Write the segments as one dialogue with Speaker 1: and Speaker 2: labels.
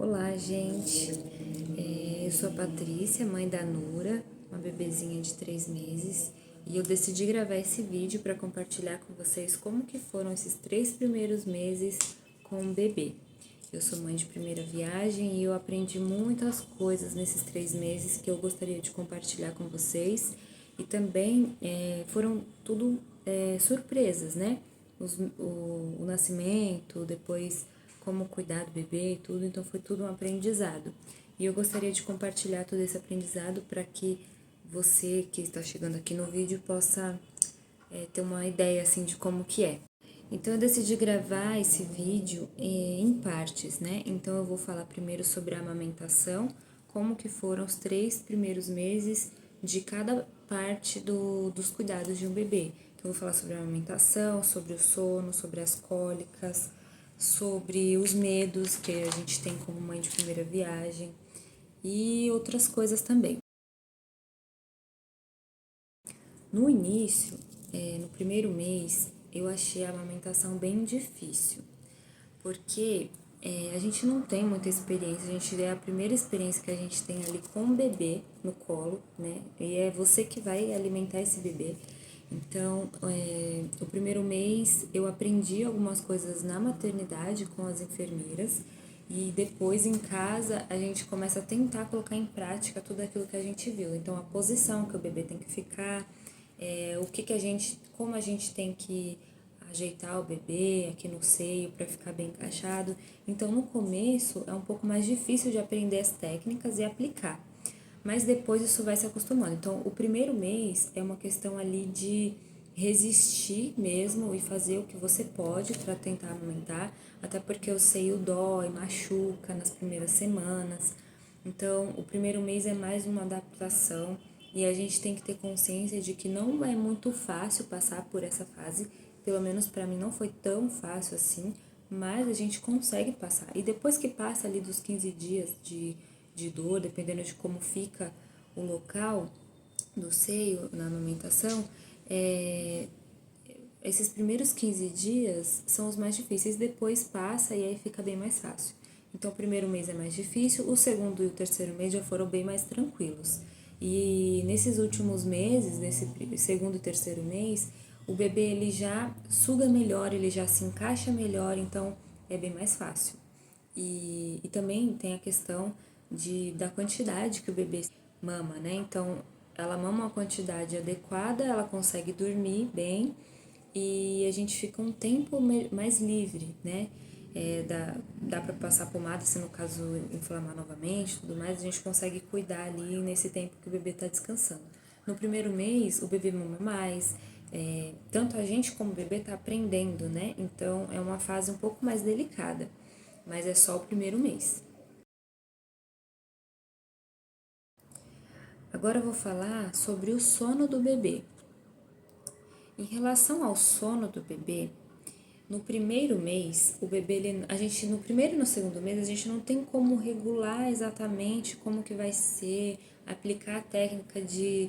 Speaker 1: Olá, gente. Eu sou a Patrícia, mãe da Nura, uma bebezinha de 3 meses, e eu decidi gravar esse vídeo para compartilhar com vocês como que foram esses 3 primeiros meses com o bebê. Eu sou mãe de primeira viagem e eu aprendi muitas coisas nesses 3 meses que eu gostaria de compartilhar com vocês, e também foram tudo surpresas, né? O nascimento, depois como cuidar do bebê e tudo, então foi tudo um aprendizado. E eu gostaria de compartilhar todo esse aprendizado para que você que está chegando aqui no vídeo possa ter uma ideia assim de como que é. Então eu decidi gravar esse vídeo em partes, né? Então eu vou falar primeiro sobre a amamentação, como que foram os 3 primeiros meses de cada parte dos cuidados de um bebê. Então eu vou falar sobre a amamentação, sobre o sono, sobre as cólicas, sobre os medos que a gente tem como mãe de primeira viagem e outras coisas também. No início, no primeiro mês, eu achei a amamentação bem difícil, porque a gente não tem muita experiência, a gente é a primeira experiência que a gente tem ali com o bebê no colo, né? E é você que vai alimentar esse bebê. Então, o primeiro mês eu aprendi algumas coisas na maternidade com as enfermeiras e depois em casa a gente começa a tentar colocar em prática tudo aquilo que a gente viu. Então, a posição que o bebê tem que ficar, como a gente tem que ajeitar o bebê aqui no seio para ficar bem encaixado. Então, no começo é um pouco mais difícil de aprender as técnicas e aplicar, mas depois isso vai se acostumando. Então, o primeiro mês é uma questão ali de resistir mesmo e fazer o que você pode para tentar amamentar, até porque o seio dói, machuca nas primeiras semanas. Então, o primeiro mês é mais uma adaptação e a gente tem que ter consciência de que não é muito fácil passar por essa fase, pelo menos para mim não foi tão fácil assim, mas a gente consegue passar. E depois que passa ali dos 15 dias de dor, dependendo de como fica o local do seio na amamentação, esses primeiros 15 dias são os mais difíceis, depois passa e aí fica bem mais fácil. Então, o primeiro mês é mais difícil, o segundo e o terceiro mês já foram bem mais tranquilos. E nesses últimos meses, nesse segundo e terceiro mês, o bebê ele já suga melhor, ele já se encaixa melhor, então é bem mais fácil. E também tem a questão da quantidade que o bebê mama, né? Então, ela mama uma quantidade adequada, ela consegue dormir bem e a gente fica um tempo mais livre, né? Dá para passar pomada se no caso inflamar novamente, tudo mais, a gente consegue cuidar ali nesse tempo que o bebê está descansando. No primeiro mês, o bebê mama mais, tanto a gente como o bebê está aprendendo, né? Então é uma fase um pouco mais delicada, mas é só o primeiro mês. Agora eu vou falar sobre o sono do bebê. Em relação ao sono do bebê, no primeiro mês, o bebê, no primeiro e no segundo mês, a gente não tem como regular exatamente como que vai ser, aplicar a técnica de,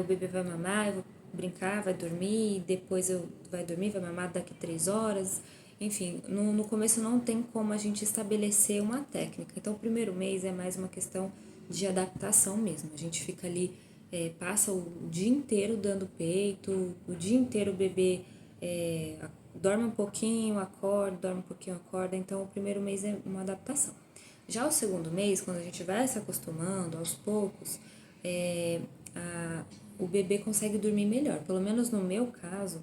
Speaker 1: o bebê vai mamar, eu vou brincar, vai dormir, depois vai dormir, vai mamar daqui 3 horas. Enfim, no começo não tem como a gente estabelecer uma técnica. Então, o primeiro mês é mais uma questão de adaptação mesmo. A gente fica ali, passa o dia inteiro dando peito, o dia inteiro o bebê dorme um pouquinho, acorda, dorme um pouquinho, acorda. Então, o primeiro mês é uma adaptação. Já o segundo mês, quando a gente vai se acostumando aos poucos, o bebê consegue dormir melhor. Pelo menos no meu caso,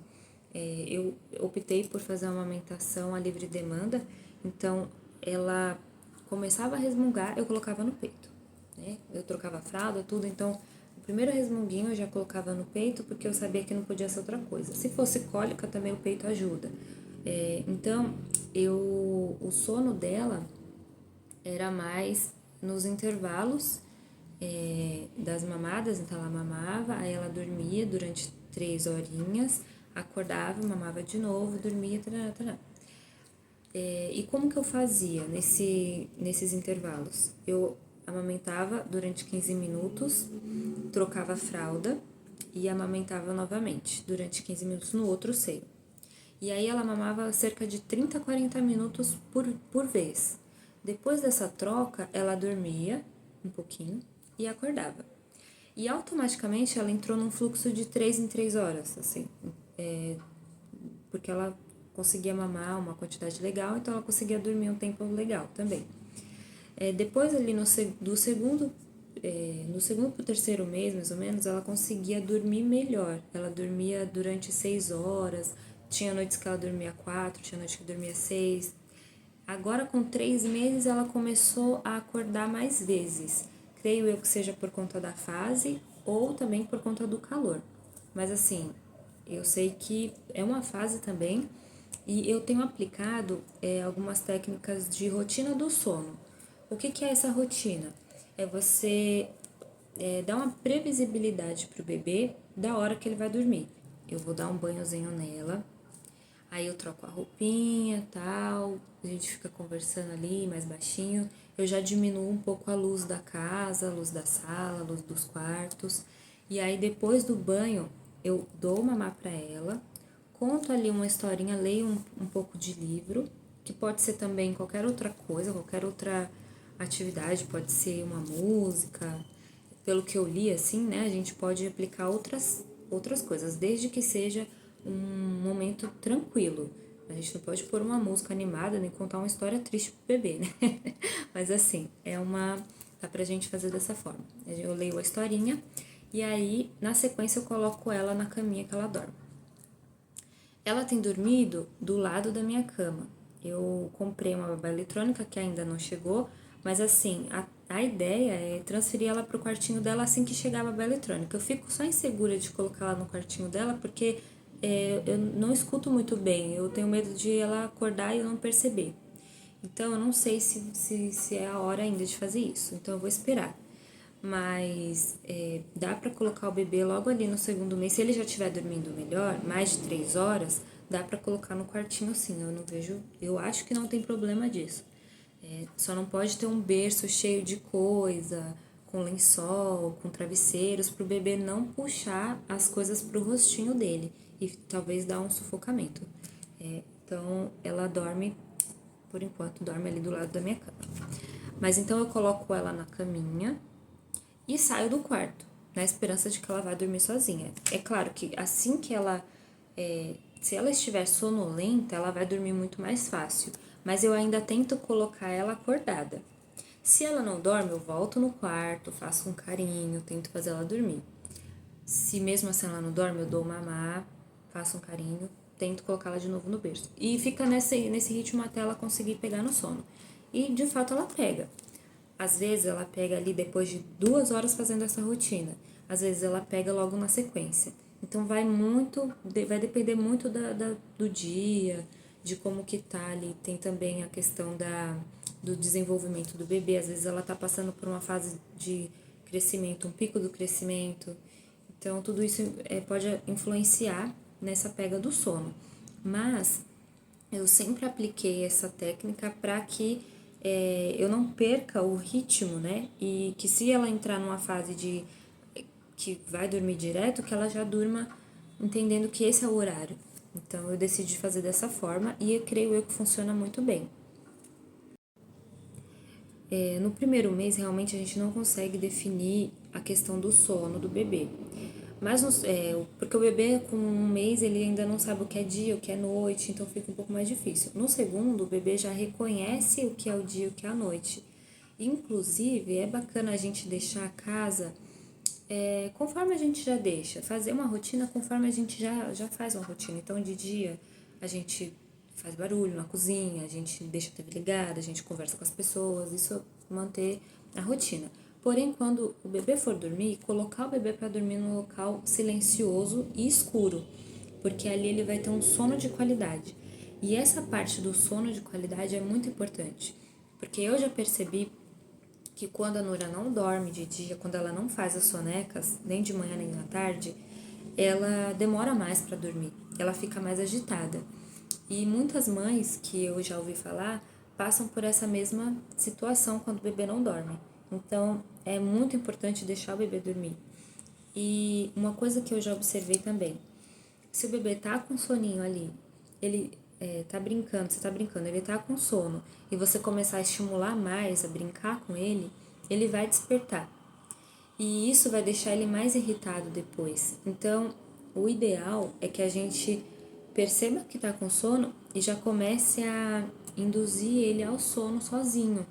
Speaker 1: eu optei por fazer uma amamentação a livre demanda. Então, ela começava a resmungar, eu colocava no peito, né? Eu trocava a fralda, tudo. Então, o primeiro resmunguinho eu já colocava no peito, porque eu sabia que não podia ser outra coisa. Se fosse cólica, também o peito ajuda. Então, o sono dela era mais nos intervalos das mamadas. Então, ela mamava, aí ela dormia durante 3 horinhas, acordava, mamava de novo, dormia, tarará, tarará. E como que eu fazia nesses intervalos? Eu amamentava durante 15 minutos, trocava a fralda e amamentava novamente durante 15 minutos no outro seio. E aí ela mamava cerca de 30 a 40 minutos por vez. Depois dessa troca, ela dormia um pouquinho e acordava. E automaticamente ela entrou num fluxo de 3 em 3 horas, assim, porque ela conseguia mamar uma quantidade legal, então ela conseguia dormir um tempo legal também. Depois ali do segundo, no segundo para o terceiro mês, mais ou menos, ela conseguia dormir melhor. Ela dormia durante 6 horas, tinha noites que ela dormia 4, tinha noites que dormia 6. Agora, com 3 meses, ela começou a acordar mais vezes. Creio eu que seja por conta da fase ou também por conta do calor. Mas assim, eu sei que é uma fase também e eu tenho aplicado algumas técnicas de rotina do sono. O que é essa rotina? É você dar uma previsibilidade para o bebê da hora que ele vai dormir. Eu vou dar um banhozinho nela, aí eu troco a roupinha, tal, a gente fica conversando ali mais baixinho. Eu já diminuo um pouco a luz da casa, a luz da sala, a luz dos quartos. E aí depois do banho, eu dou mamar para ela, conto ali uma historinha, leio um pouco de livro, que pode ser também qualquer outra coisa, qualquer outra atividade, pode ser uma música. Pelo que eu li, assim, né, a gente pode aplicar outras coisas, desde que seja um momento tranquilo. A gente não pode pôr uma música animada nem contar uma história triste pro bebê, né? Mas assim, dá pra gente fazer dessa forma. Eu leio a historinha e aí, na sequência, eu coloco ela na caminha que ela dorme. Ela tem dormido do lado da minha cama. Eu comprei uma babá eletrônica que ainda não chegou, mas assim, a ideia é transferir ela para o quartinho dela assim que chegar a babá eletrônica. Eu fico só insegura de colocar ela no quartinho dela porque eu não escuto muito bem, eu tenho medo de ela acordar e eu não perceber. Então, eu não sei se é a hora ainda de fazer isso, então eu vou esperar. Mas dá para colocar o bebê logo ali no segundo mês. Se ele já estiver dormindo melhor, mais de 3 horas, dá para colocar no quartinho sim. Eu não vejo, eu acho que não tem problema disso. Só não pode ter um berço cheio de coisa, com lençol, com travesseiros, para o bebê não puxar as coisas pro rostinho dele e talvez dar um sufocamento. Então ela dorme, por enquanto, dorme ali do lado da minha cama. Mas então eu coloco ela na caminha e saio do quarto, na esperança de que ela vai dormir sozinha. É claro que assim que se ela estiver sonolenta, ela vai dormir muito mais fácil, mas eu ainda tento colocar ela acordada. Se ela não dorme, eu volto no quarto, faço um carinho, tento fazer ela dormir. Se mesmo assim ela não dorme, eu dou mamar, faço um carinho, tento colocá-la de novo no berço. E fica nesse ritmo até ela conseguir pegar no sono. E de fato ela pega. Às vezes ela pega ali depois de 2 horas fazendo essa rotina. Às vezes ela pega logo na sequência. Então vai depender muito do dia, de como que tá ali. Tem também a questão do desenvolvimento do bebê. Às vezes ela tá passando por uma fase de crescimento, um pico do crescimento. Então tudo isso pode influenciar nessa pega do sono. Mas eu sempre apliquei essa técnica para que eu não perca o ritmo, né? E que se ela entrar numa fase de que vai dormir direto, que ela já durma entendendo que esse é o horário. Então eu decidi fazer dessa forma e eu creio eu que funciona muito bem. No primeiro mês, realmente a gente não consegue definir a questão do sono do bebê. Mas, porque o bebê com um mês, ele ainda não sabe o que é dia, o que é noite, então fica um pouco mais difícil. No segundo, o bebê já reconhece o que é o dia e o que é a noite. Inclusive, é bacana a gente deixar a casa conforme a gente já deixa, fazer uma rotina conforme a gente já faz uma rotina. Então, de dia, a gente faz barulho na cozinha, a gente deixa a TV ligada, a gente conversa com as pessoas, isso manter a rotina. Porém, quando o bebê for dormir, colocar o bebê para dormir num local silencioso e escuro, porque ali ele vai ter um sono de qualidade. E essa parte do sono de qualidade é muito importante, porque eu já percebi que quando a Nura não dorme de dia, quando ela não faz as sonecas, nem de manhã nem à tarde, ela demora mais para dormir, ela fica mais agitada. E muitas mães que eu já ouvi falar passam por essa mesma situação quando o bebê não dorme. Então, é muito importante deixar o bebê dormir. E uma coisa que eu já observei também, se o bebê tá com soninho ali, tá brincando, você tá brincando, ele tá com sono, e você começar a estimular mais, a brincar com ele vai despertar. E isso vai deixar ele mais irritado depois. Então, o ideal é que a gente perceba que tá com sono e já comece a induzir ele ao sono sozinho.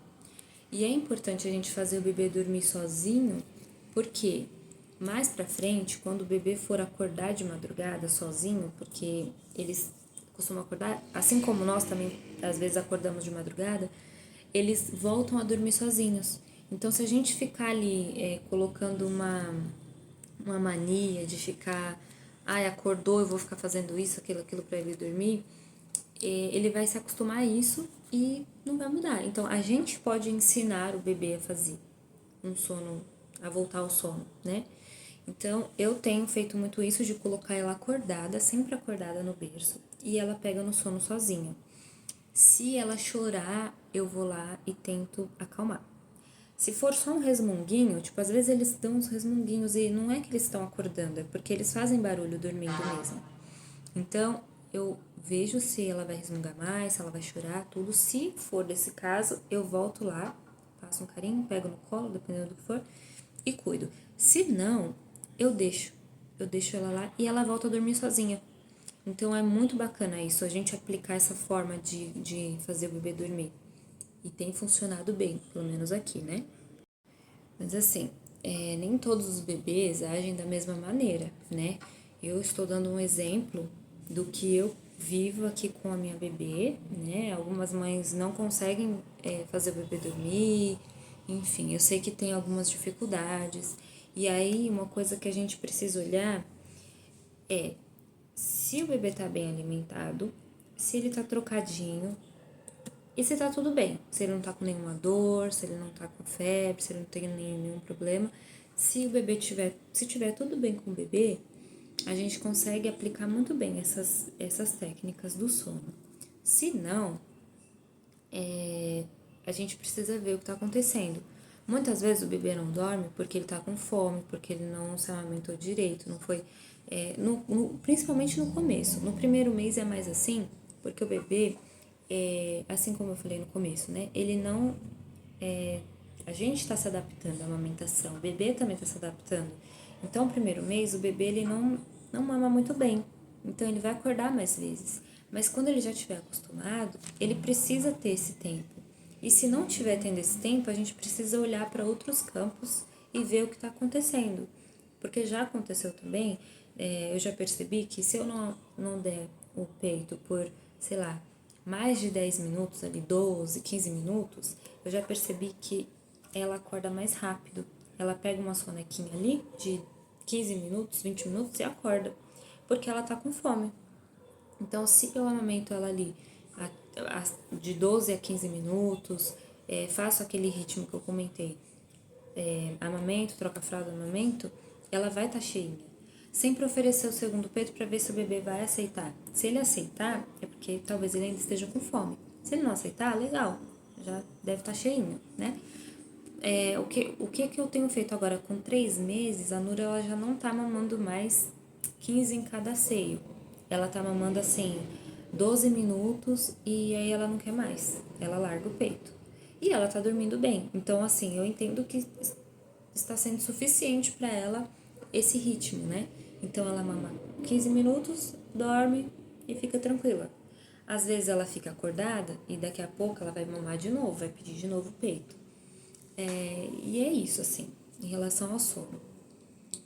Speaker 1: E é importante a gente fazer o bebê dormir sozinho, porque mais pra frente, quando o bebê for acordar de madrugada sozinho, porque eles costumam acordar, assim como nós também às vezes acordamos de madrugada, eles voltam a dormir sozinhos. Então, se a gente ficar ali colocando uma mania de ficar, ai, acordou, eu vou ficar fazendo isso, aquilo para ele dormir, ele vai se acostumar a isso e não vai mudar. Então, a gente pode ensinar o bebê a fazer um sono, a voltar ao sono, né? Então, eu tenho feito muito isso de colocar ela acordada, sempre acordada no berço, e ela pega no sono sozinha. Se ela chorar, eu vou lá e tento acalmar. Se for só um resmunguinho, tipo, às vezes eles dão uns resmunguinhos e não é que eles estão acordando, é porque eles fazem barulho dormindo mesmo. Então, eu vejo se ela vai resmungar mais, se ela vai chorar, tudo. Se for desse caso, eu volto lá, faço um carinho, pego no colo, dependendo do que for, e cuido. Se não, eu deixo. Eu deixo ela lá e ela volta a dormir sozinha. Então, é muito bacana isso, a gente aplicar essa forma de fazer o bebê dormir. E tem funcionado bem, pelo menos aqui, né? Mas assim, nem todos os bebês agem da mesma maneira, né? Eu estou dando um exemplo do que eu vivo aqui com a minha bebê, né? Algumas mães não conseguem fazer o bebê dormir, enfim, eu sei que tem algumas dificuldades. E aí, uma coisa que a gente precisa olhar é se o bebê tá bem alimentado, se ele tá trocadinho, e se tá tudo bem, se ele não tá com nenhuma dor, se ele não tá com febre, se ele não tem nenhum problema. Se o bebê se tiver tudo bem com o bebê, a gente consegue aplicar muito bem essas técnicas do sono. Se não, a gente precisa ver o que tá acontecendo. Muitas vezes o bebê não dorme porque ele tá com fome, porque ele não se amamentou direito, não foi. Principalmente no começo. No primeiro mês é mais assim, porque o bebê, assim como eu falei no começo, né? Ele não. A gente está se adaptando à amamentação, o bebê também está se adaptando. Então, no primeiro mês, o bebê ele não mama muito bem, então ele vai acordar mais vezes. Mas quando ele já estiver acostumado, ele precisa ter esse tempo. E se não estiver tendo esse tempo, a gente precisa olhar para outros campos e ver o que está acontecendo. Porque já aconteceu também, eu já percebi que se eu não der o peito por, sei lá, mais de 10 minutos, ali 12, 15 minutos, eu já percebi que ela acorda mais rápido. Ela pega uma sonequinha ali de 15 minutos, 20 minutos e acorda, porque ela tá com fome. Então, se eu amamento ela ali de 12 a 15 minutos, faço aquele ritmo que eu comentei, amamento, troca fralda, amamento, ela vai estar cheinha. Sempre oferecer o segundo peito para ver se o bebê vai aceitar. Se ele aceitar, é porque talvez ele ainda esteja com fome. Se ele não aceitar, legal, já deve estar cheinho, né? O que eu tenho feito agora com 3 meses, a Nura ela já não tá mamando mais 15 em cada seio. Ela tá mamando assim 12 minutos e aí ela não quer mais. Ela larga o peito. E ela tá dormindo bem. Então, assim, eu entendo que está sendo suficiente para ela esse ritmo, né? Então ela mama 15 minutos, dorme e fica tranquila. Às vezes ela fica acordada e daqui a pouco ela vai mamar de novo, vai pedir de novo o peito. E é isso, assim, em relação ao sono.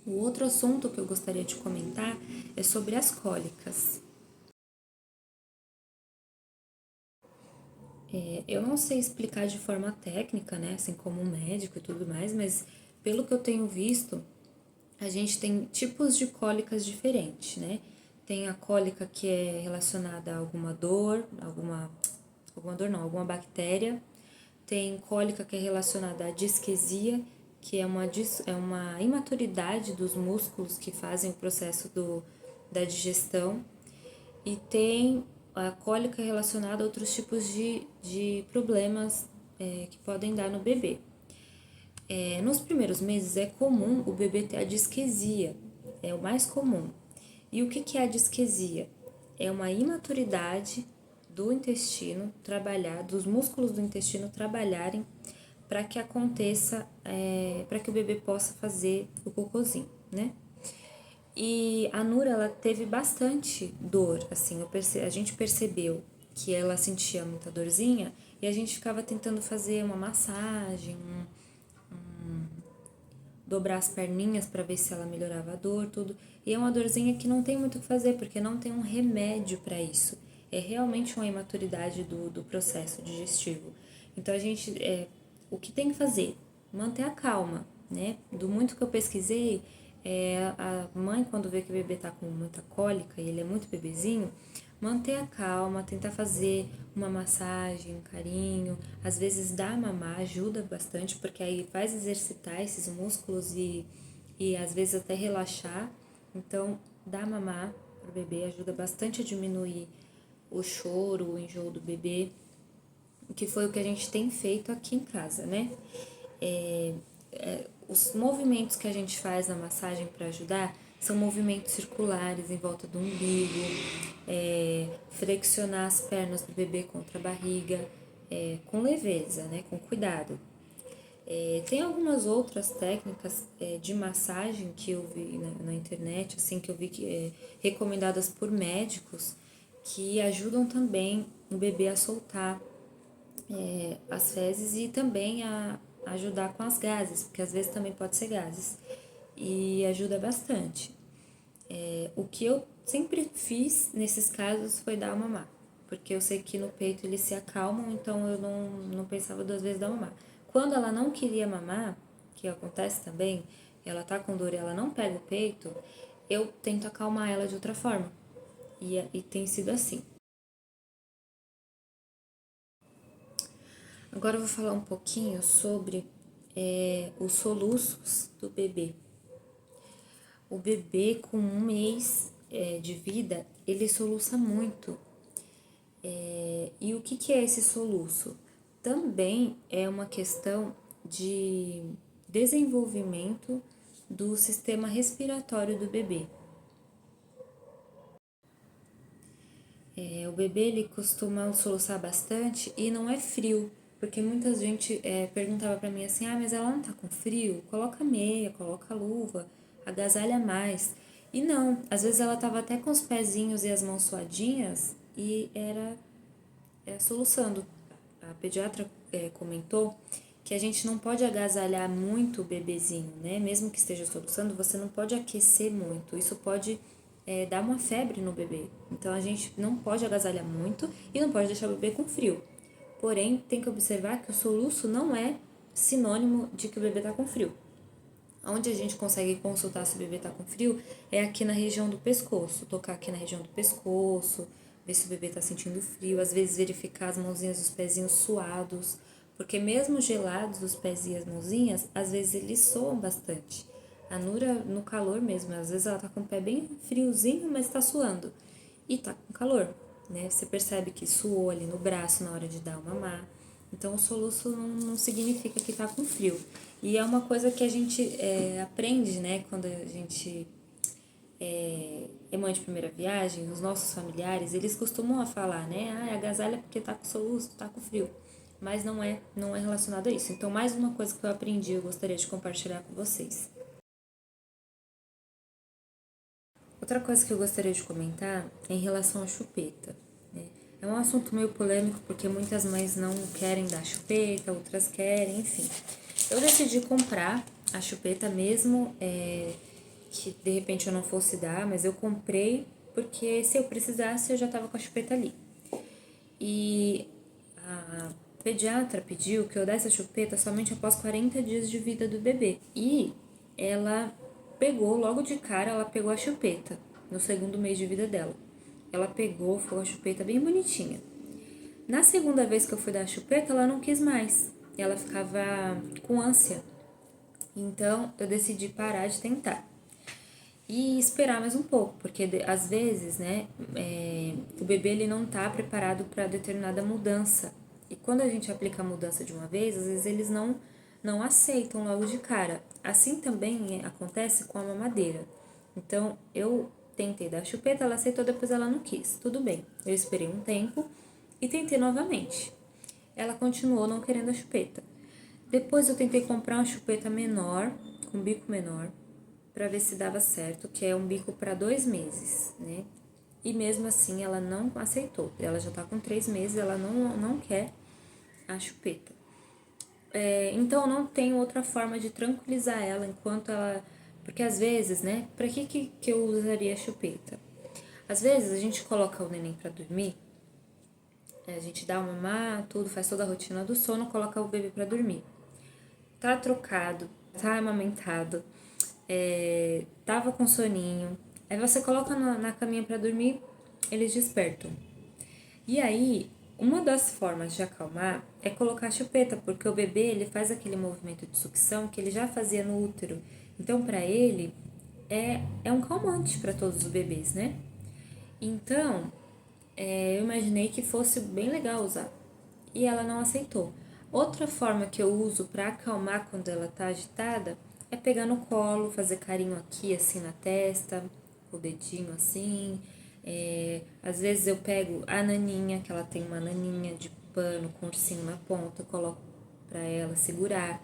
Speaker 1: O outro assunto que eu gostaria de comentar é sobre as cólicas. Eu não sei explicar de forma técnica, né, assim como um médico e tudo mais, mas pelo que eu tenho visto, a gente tem tipos de cólicas diferentes, né? Tem a cólica que é relacionada a alguma dor, alguma bactéria. Tem cólica que é relacionada à disquesia, que é uma imaturidade dos músculos que fazem o processo da digestão. E tem a cólica relacionada a outros tipos de problemas que podem dar no bebê. Nos primeiros meses é comum o bebê ter a disquesia, é o mais comum. E o que é a disquesia? É uma imaturidade do intestino trabalhar, dos músculos do intestino trabalharem para que aconteça, para que o bebê possa fazer o cocôzinho, né? E a Nura, ela teve bastante dor, assim, a gente percebeu que ela sentia muita dorzinha e a gente ficava tentando fazer uma massagem, dobrar as perninhas para ver se ela melhorava a dor, tudo. E é uma dorzinha que não tem muito o que fazer, porque não tem um remédio para isso. É realmente uma imaturidade do processo digestivo. Então a gente, o que tem que fazer? Manter a calma, né? Do muito que eu pesquisei, a mãe quando vê que o bebê tá com muita cólica e ele é muito bebezinho, manter a calma, tentar fazer uma massagem, um carinho, às vezes dar mamar ajuda bastante, porque aí faz exercitar esses músculos e às vezes até relaxar. Então, dar mamar pro bebê ajuda bastante a diminuir o choro, o enjoo do bebê, que foi o que a gente tem feito aqui em casa, né? Os movimentos que a gente faz na massagem para ajudar são movimentos circulares em volta do umbigo, flexionar as pernas do bebê contra a barriga, com leveza, né, com cuidado. Tem algumas outras técnicas de massagem que eu vi na internet, assim, que eu vi recomendadas por médicos, que ajudam também o bebê a soltar as fezes e também a ajudar com as gases, porque às vezes também pode ser gases, e ajuda bastante. O que eu sempre fiz nesses casos foi dar mamar, porque eu sei que no peito eles se acalmam, então eu não pensava duas vezes dar mamar. Quando ela não queria mamar, que acontece também, ela tá com dor e ela não pega o peito, eu tento acalmar ela de outra forma, e tem sido assim. Agora eu vou falar um pouquinho sobre os soluços do bebê. O bebê com 1 mês de vida, ele soluça muito. E o que é esse soluço? Também é uma questão de desenvolvimento do sistema respiratório do bebê. O bebê ele costuma soluçar bastante e não é frio, porque muita gente perguntava pra mim assim, mas ela não tá com frio? Coloca meia, coloca luva, agasalha mais. E não, às vezes ela tava até com os pezinhos e as mãos suadinhas e era soluçando. A pediatra comentou que a gente não pode agasalhar muito o bebezinho, né? Mesmo que esteja soluçando, você não pode aquecer muito. Isso pode dar uma febre no bebê. Então a gente não pode agasalhar muito e não pode deixar o bebê com frio. Porém, tem que observar que o soluço não é sinônimo de que o bebê está com frio. Onde a gente consegue consultar se o bebê tá com frio é aqui na região do pescoço. Tocar aqui na região do pescoço, ver se o bebê tá sentindo frio. Às vezes verificar as mãozinhas dos pezinhos suados. Porque mesmo gelados os pés e as mãozinhas, às vezes eles soam bastante. A Nura, no calor mesmo, às vezes ela tá com o pé bem friozinho, mas tá suando. E tá com calor, né? Você percebe que suou ali no braço na hora de dar o mamar. Então, o soluço não significa que tá com frio. E é uma coisa que a gente aprende, né? Quando a gente é mãe de primeira viagem, os nossos familiares, eles costumam a falar, né? Agasalha porque tá com soluço, tá com frio. Mas não é relacionado a isso. Então, mais uma coisa que eu aprendi, eu gostaria de compartilhar com vocês. Outra coisa que eu gostaria de comentar é em relação à chupeta, né? É um assunto meio polêmico porque muitas mães não querem dar chupeta, outras querem, enfim. Eu decidi comprar a chupeta mesmo, que de repente eu não fosse dar, mas eu comprei porque se eu precisasse eu já tava com a chupeta ali. E a pediatra pediu que eu desse a chupeta somente após 40 dias de vida do bebê. E ela pegou, logo de cara, ela pegou a chupeta, no segundo mês de vida dela. Ela pegou, foi a chupeta bem bonitinha. Na segunda vez que eu fui dar a chupeta, ela não quis mais. Ela ficava com ânsia. Então, eu decidi parar de tentar. E esperar mais um pouco, porque às vezes, né, o bebê ele não tá preparado para determinada mudança. E quando a gente aplica a mudança de uma vez, às vezes eles não aceitam logo de cara. Assim também acontece com a mamadeira. Então, eu tentei dar chupeta, ela aceitou, depois ela não quis. Tudo bem, eu esperei um tempo e tentei novamente. Ela continuou não querendo a chupeta. Depois eu tentei comprar uma chupeta menor, com bico menor, para ver se dava certo, que é um bico para 2 meses, né? E mesmo assim ela não aceitou. Ela já tá com 3 meses, ela não quer a chupeta. Então não tem outra forma de tranquilizar ela enquanto ela. Porque às vezes, né? Pra que eu usaria a chupeta? Às vezes a gente coloca o neném pra dormir, a gente dá uma mamar, tudo, faz toda a rotina do sono, coloca o bebê pra dormir. Tá trocado, tá amamentado, tava com soninho. Aí você coloca na caminha pra dormir, eles despertam. E aí, uma das formas de acalmar é colocar a chupeta, porque o bebê ele faz aquele movimento de sucção que ele já fazia no útero. Então, para ele, é um calmante para todos os bebês, né? Então, eu imaginei que fosse bem legal usar. E ela não aceitou. Outra forma que eu uso para acalmar quando ela tá agitada é pegar no colo, fazer carinho aqui, assim, na testa, com o dedinho assim. Às vezes eu pego a naninha, que ela tem uma naninha de pano com ursinho na ponta, coloco para ela segurar.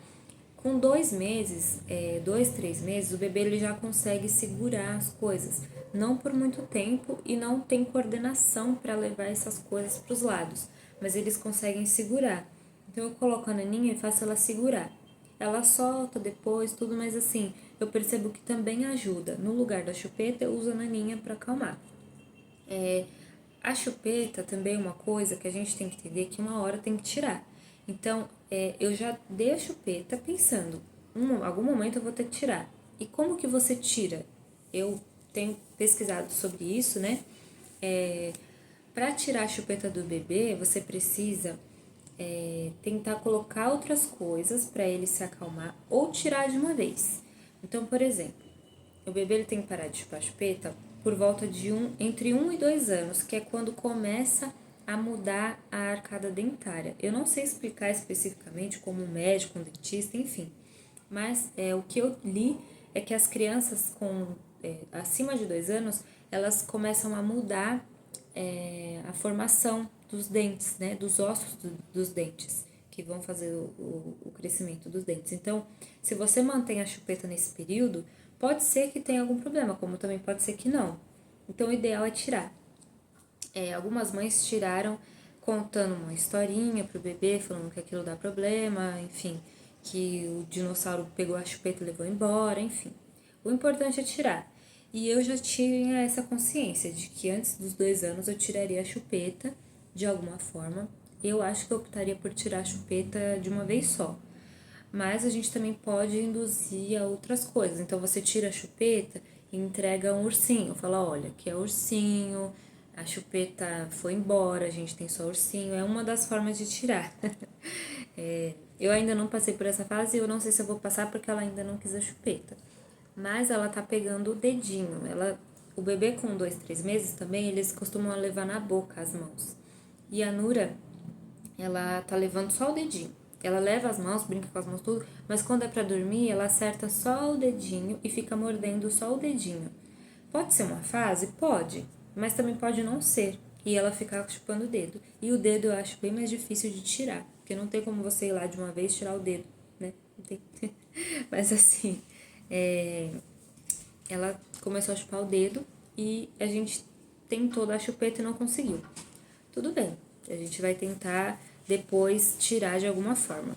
Speaker 1: Com 2 meses, 2, 3 meses, o bebê ele já consegue segurar as coisas. Não por muito tempo e não tem coordenação para levar essas coisas para os lados, mas eles conseguem segurar. Então eu coloco a naninha e faço ela segurar. Ela solta depois, tudo, mas assim, eu percebo que também ajuda. No lugar da chupeta, eu uso a naninha para acalmar. A chupeta também é uma coisa que a gente tem que entender que uma hora tem que tirar. Então, eu já dei a chupeta pensando, em algum momento eu vou ter que tirar. E como que você tira? Eu tenho pesquisado sobre isso, né? Para tirar a chupeta do bebê, você precisa tentar colocar outras coisas para ele se acalmar ou tirar de uma vez. Então, por exemplo, o bebê ele tem que parar de chupar a chupeta por volta de entre 1 e 2 anos, que é quando começa a mudar a arcada dentária. Eu não sei explicar especificamente como um médico, um dentista, enfim. Mas o que eu li é que as crianças com acima de 2 anos, elas começam a mudar a formação dos dentes, né? Dos ossos dos dentes, que vão fazer o crescimento dos dentes. Então, se você mantém a chupeta nesse período, pode ser que tenha algum problema, como também pode ser que não. Então, o ideal é tirar. Algumas mães tiraram contando uma historinha pro bebê, falando que aquilo dá problema, enfim, que o dinossauro pegou a chupeta e levou embora, enfim. O importante é tirar. E eu já tinha essa consciência de que antes dos 2 anos eu tiraria a chupeta de alguma forma. Eu acho que eu optaria por tirar a chupeta de uma vez só. Mas a gente também pode induzir a outras coisas. Então você tira a chupeta e entrega um ursinho. Fala, olha, aqui é ursinho, a chupeta foi embora, a gente tem só ursinho. É uma das formas de tirar. Eu ainda não passei por essa fase e eu não sei se eu vou passar porque ela ainda não quis a chupeta. Mas ela tá pegando o dedinho. O bebê com 2, 3 meses também, eles costumam levar na boca as mãos. E a Nura, ela tá levando só o dedinho. Ela leva as mãos, brinca com as mãos tudo, mas quando é pra dormir, ela acerta só o dedinho e fica mordendo só o dedinho. Pode ser uma fase? Pode, mas também pode não ser. E ela ficar chupando o dedo. E o dedo eu acho bem mais difícil de tirar, porque não tem como você ir lá de uma vez tirar o dedo, né? Não tem. Mas assim, ela começou a chupar o dedo e a gente tentou dar a chupeta e não conseguiu. Tudo bem, a gente vai tentar depois tirar de alguma forma.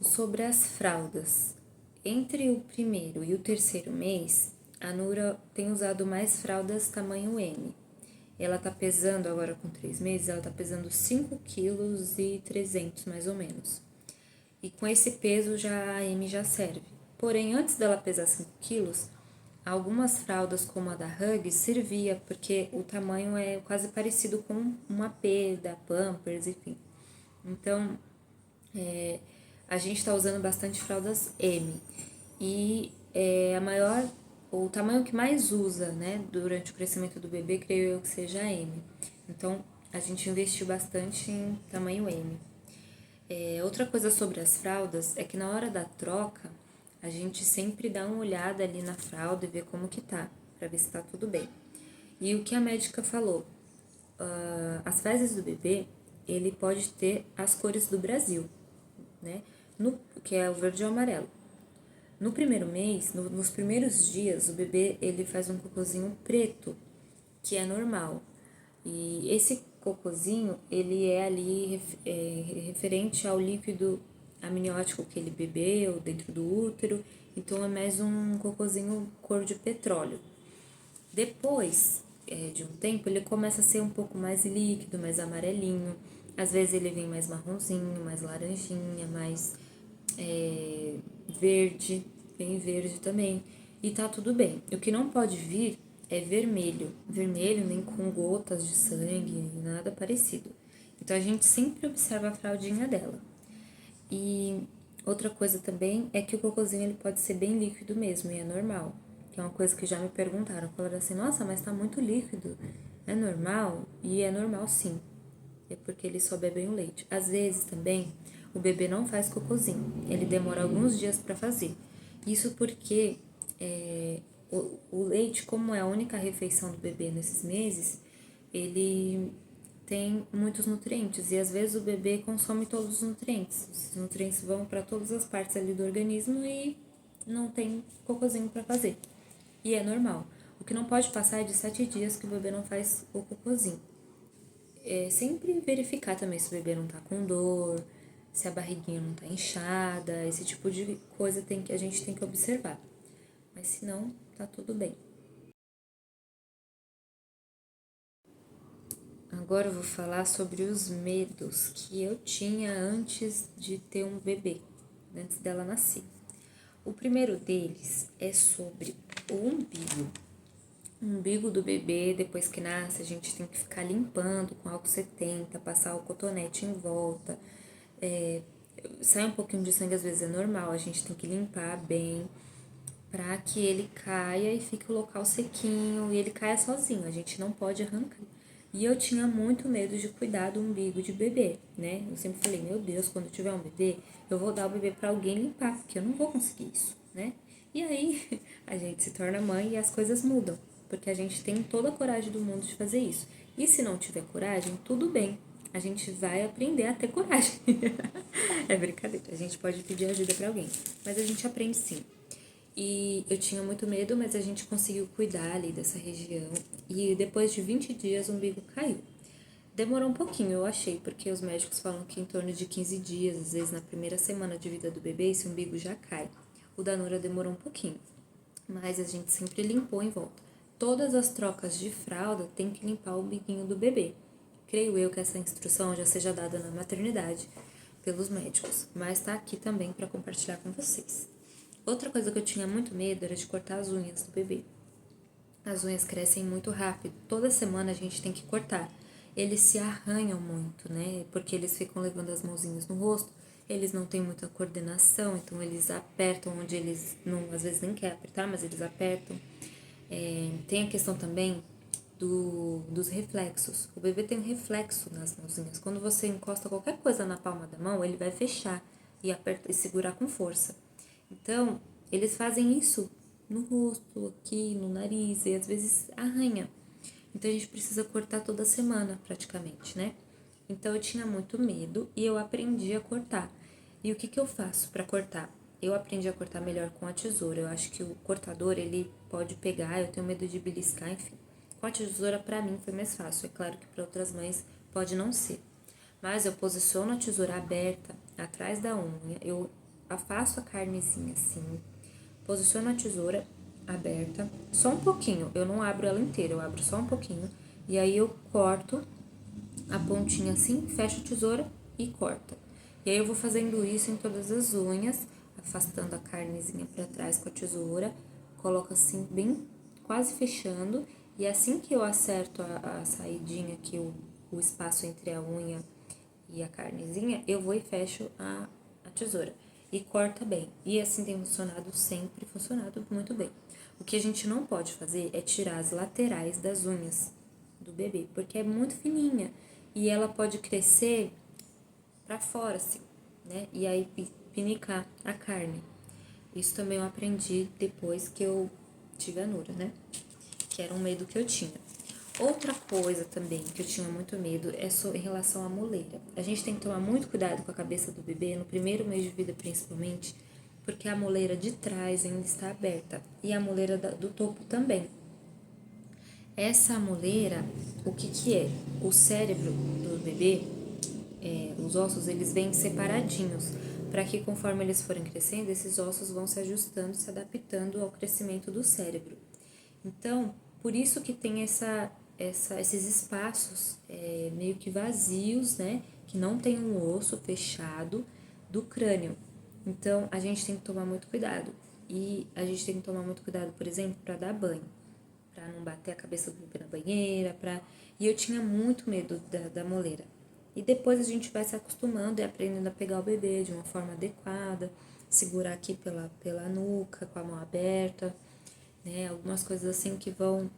Speaker 1: Sobre as fraldas. Entre o primeiro e o terceiro mês, a Nura tem usado mais fraldas tamanho M. Ela tá pesando agora com 3 meses, ela tá pesando 5,3 kg mais ou menos. E com esse peso já a M já serve. Porém, antes dela pesar 5 quilos, algumas fraldas como a da Hug servia, porque o tamanho é quase parecido com uma P da Pampers, enfim. Então, a gente está usando bastante fraldas M. E o tamanho que mais usa, né, durante o crescimento do bebê, creio eu que seja a M. Então, a gente investiu bastante em tamanho M. Outra coisa sobre as fraldas é que na hora da troca, a gente sempre dá uma olhada ali na fralda e vê como que tá, pra ver se tá tudo bem. E o que a médica falou? As fezes do bebê, ele pode ter as cores do Brasil, né? Que é o verde e o amarelo. No primeiro mês, nos primeiros dias, o bebê ele faz um cocôzinho preto, que é normal. E esse cocôzinho, ele é ali referente ao líquido amniótico que ele bebeu dentro do útero, então é mais um cocôzinho cor de petróleo. Depois de um tempo, ele começa a ser um pouco mais líquido, mais amarelinho. Às vezes ele vem mais marronzinho, mais laranjinha, mais verde, bem verde também. E tá tudo bem. O que não pode vir é vermelho. Vermelho nem com gotas de sangue, nada parecido. Então a gente sempre observa a fraldinha dela. E outra coisa também é que o cocôzinho ele pode ser bem líquido mesmo, e é normal. Que é uma coisa que já me perguntaram. Falaram assim, nossa, mas tá muito líquido. É normal? E é normal sim. É porque eles só bebem o leite. Às vezes também o bebê não faz cocôzinho. Ele demora alguns dias para fazer. Isso porque o leite, como é a única refeição do bebê nesses meses, ele tem muitos nutrientes e às vezes o bebê consome todos os nutrientes. Os nutrientes vão para todas as partes ali do organismo e não tem cocôzinho para fazer. E é normal. O que não pode passar é de 7 dias que o bebê não faz o cocôzinho. Sempre verificar também se o bebê não tá com dor, se a barriguinha não tá inchada, esse tipo de coisa a gente tem que observar. Mas se não, tá tudo bem. Agora eu vou falar sobre os medos que eu tinha antes de ter um bebê, antes dela nascer. O primeiro deles é sobre o umbigo. O umbigo do bebê, depois que nasce, a gente tem que ficar limpando com álcool 70, passar o cotonete em volta. Sai um pouquinho de sangue, às vezes é normal, a gente tem que limpar bem para que ele caia e fique o local sequinho e ele caia sozinho, a gente não pode arrancar. E eu tinha muito medo de cuidar do umbigo de bebê, né? Eu sempre falei, meu Deus, quando eu tiver um bebê, eu vou dar o bebê para alguém limpar, porque eu não vou conseguir isso, né? E aí a gente se torna mãe e as coisas mudam, porque a gente tem toda a coragem do mundo de fazer isso. E se não tiver coragem, tudo bem, a gente vai aprender a ter coragem. É brincadeira, a gente pode pedir ajuda para alguém, mas a gente aprende sim. E eu tinha muito medo, mas a gente conseguiu cuidar ali dessa região. E depois de 20 dias o umbigo caiu. Demorou um pouquinho, eu achei, porque os médicos falam que em torno de 15 dias, às vezes na primeira semana de vida do bebê, esse umbigo já cai. O da Nura demorou um pouquinho, mas a gente sempre limpou em volta. Todas as trocas de fralda tem que limpar o umbiguinho do bebê. Creio eu que essa instrução já seja dada na maternidade pelos médicos, mas está aqui também para compartilhar com vocês. Outra coisa que eu tinha muito medo era de cortar as unhas do bebê. As unhas crescem muito rápido. Toda semana a gente tem que cortar. Eles se arranham muito, né? Porque eles ficam levando as mãozinhas no rosto. Eles não têm muita coordenação, então eles apertam onde eles não, às vezes nem querem apertar, mas eles apertam. Tem a questão também dos reflexos. O bebê tem um reflexo nas mãozinhas. Quando você encosta qualquer coisa na palma da mão, ele vai fechar e apertar e segurar com força. Então, eles fazem isso no rosto, aqui, no nariz, e às vezes arranha. Então, a gente precisa cortar toda semana, praticamente, né? Então, eu tinha muito medo e eu aprendi a cortar. E o que eu faço para cortar? Eu aprendi a cortar melhor com a tesoura. Eu acho que o cortador, ele pode pegar, eu tenho medo de beliscar, enfim. Com a tesoura, para mim, foi mais fácil. É claro que para outras mães pode não ser. Mas eu posiciono a tesoura aberta atrás da unha, eu afasto a carnezinha assim, posiciono a tesoura aberta, só um pouquinho, eu não abro ela inteira, eu abro só um pouquinho, e aí eu corto a pontinha assim, fecho a tesoura e corta. E aí eu vou fazendo isso em todas as unhas, afastando a carnezinha para trás com a tesoura, coloco assim bem quase fechando, e assim que eu acerto a saidinha aqui, o espaço entre a unha e a carnezinha, eu vou e fecho a tesoura. E corta bem. E assim tem funcionado sempre, funcionado muito bem. O que a gente não pode fazer é tirar as laterais das unhas do bebê, porque é muito fininha. E ela pode crescer pra fora, assim, né? E aí pinicar a carne. Isso também eu aprendi depois que eu tive a Nura, né? Que era um medo que eu tinha. Outra coisa também que eu tinha muito medo é em relação à moleira. A gente tem que tomar muito cuidado com a cabeça do bebê, no primeiro mês de vida principalmente, porque a moleira de trás ainda está aberta e a moleira do topo também. Essa moleira, o que que é? O cérebro do bebê, os ossos, eles vêm separadinhos, para que conforme eles forem crescendo, esses ossos vão se ajustando, se adaptando ao crescimento do cérebro. Então, por isso que tem esses espaços meio que vazios, né? Que não tem um osso fechado do crânio. Então, a gente tem que tomar muito cuidado. E a gente tem que tomar muito cuidado, por exemplo, para dar banho. Para não bater a cabeça do bebê na banheira. E eu tinha muito medo da moleira. E depois a gente vai se acostumando e aprendendo a pegar o bebê de uma forma adequada. Segurar aqui pela nuca, com a mão aberta, né? Algumas coisas assim que vão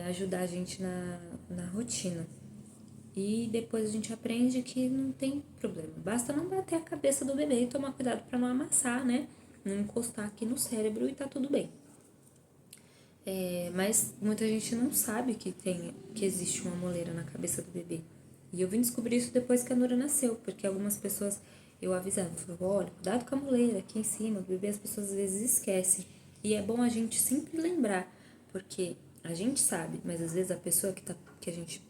Speaker 1: ajudar a gente na rotina. E depois a gente aprende que não tem problema. Basta não bater a cabeça do bebê e tomar cuidado para não amassar, né? Não encostar aqui no cérebro e tá tudo bem. Mas muita gente não sabe que existe uma moleira na cabeça do bebê. E eu vim descobrir isso depois que a Nura nasceu, porque algumas pessoas eu avisava, falava, olha, cuidado com a moleira aqui em cima, o bebê as pessoas às vezes esquecem. E é bom a gente sempre lembrar, porque a gente sabe, mas às vezes a pessoa que a gente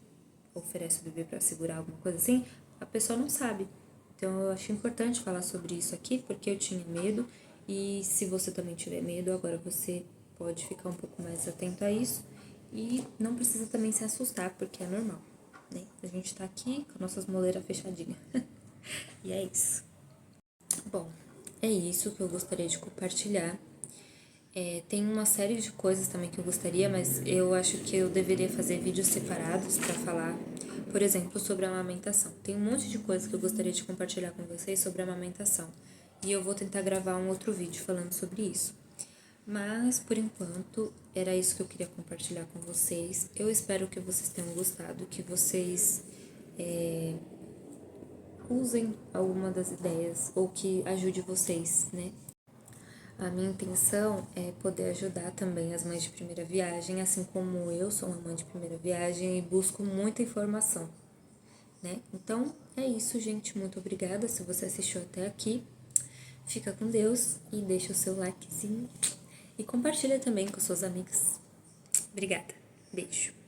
Speaker 1: oferece o bebê para segurar alguma coisa assim, a pessoa não sabe. Então eu acho importante falar sobre isso aqui, porque eu tinha medo e se você também tiver medo, agora você pode ficar um pouco mais atento a isso e não precisa também se assustar, porque é normal, né? A gente tá aqui com nossas moleiras fechadinhas. E é isso. Bom, é isso que eu gostaria de compartilhar. Tem uma série de coisas também que eu gostaria, mas eu acho que eu deveria fazer vídeos separados para falar, por exemplo, sobre a amamentação. Tem um monte de coisas que eu gostaria de compartilhar com vocês sobre a amamentação. E eu vou tentar gravar um outro vídeo falando sobre isso. Mas, por enquanto, era isso que eu queria compartilhar com vocês. Eu espero que vocês tenham gostado, que vocês usem alguma das ideias ou que ajude vocês, né? A minha intenção é poder ajudar também as mães de primeira viagem, assim como eu sou uma mãe de primeira viagem e busco muita informação, né? Então, é isso, gente. Muito obrigada se você assistiu até aqui. Fica com Deus e deixa o seu likezinho e compartilha também com suas amigas. Obrigada. Beijo.